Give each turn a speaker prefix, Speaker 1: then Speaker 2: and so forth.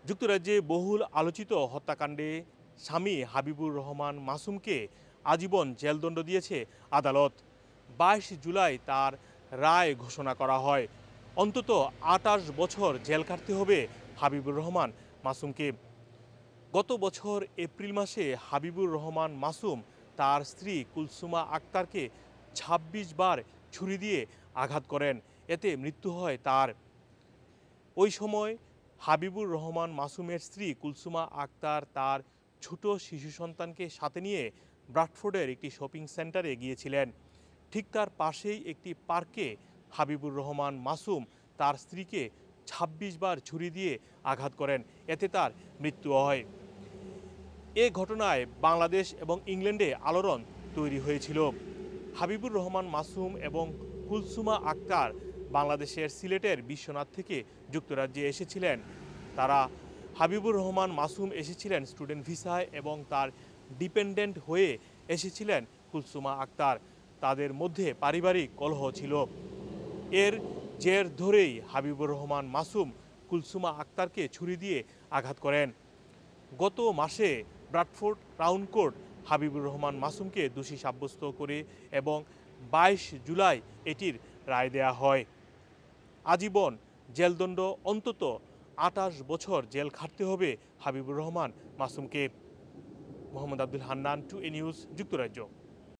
Speaker 1: যুক্তরাজ্যে বহুল আলোচিত হত্যাকাণ্ডে স্বামী হাবিবুর রহমান মাসুমকে আজীবন জেলদণ্ড দিয়েছে আদালত। ২২ জুলাই তার রায় ঘোষণা করা হয়। অন্তত ২৮ বছর জেল কাটতে হবে হাবিবুর রহমান মাসুমকে। গত বছর এপ্রিল মাসে হাবিবুর রহমান মাসুম তার স্ত্রী কুলসুমা আক্তারকে ২৬ বার ছুরি দিয়ে আঘাত করেন। এতে মৃত্যু হয় তার। ওই সময় হাবিবুর রহমান মাসুমের স্ত্রী কুলসুমা আক্তার তার ছোট শিশু সন্তানকে সাথে নিয়ে ব্রাডফোর্ডের একটি শপিং সেন্টারে গিয়েছিলেন। ঠিক তার পাশেই একটি পার্কে হাবিবুর রহমান মাসুম তার স্ত্রীকে ২৬ বার ছুরি দিয়ে আঘাত করেন। এতে তার মৃত্যু হয়। এ ঘটনায় বাংলাদেশ এবং ইংল্যান্ডে আলোড়ন তৈরি হয়েছিল। হাবিবুর রহমান মাসুম এবং কুলসুমা আক্তার বাংলাদেশের সিলেটের বিশ্বনাথ থেকে যুক্তরাজ্যে এসেছিলেন। তারা হাবিবুর রহমান মাসুম এসেছিলেন স্টুডেন্ট ভিসায় এবং তার ডিপেন্ডেন্ট হয়ে এসেছিলেন কুলসুমা আক্তার। তাদের মধ্যে পারিবারিক কলহ ছিল। এর জের ধরেই হাবিবুর রহমান মাসুম কুলসুমা আক্তারকে ছুরি দিয়ে আঘাত করেন। গত মাসে Bradford Crown Court Habibur Rahman মাসুমকে দোষী সাব্যস্ত করে এবং ২২ জুলাই এটির রায় দেয়া হয়। আজীবন জেলদণ্ড, অন্তত ২৮ বছর জেল খাটতে হবে হাবিবুর রহমান মাসুমকে। মোহাম্মদ আব্দুল হান্নান, 2A নিউজ, যুক্তরাজ্য।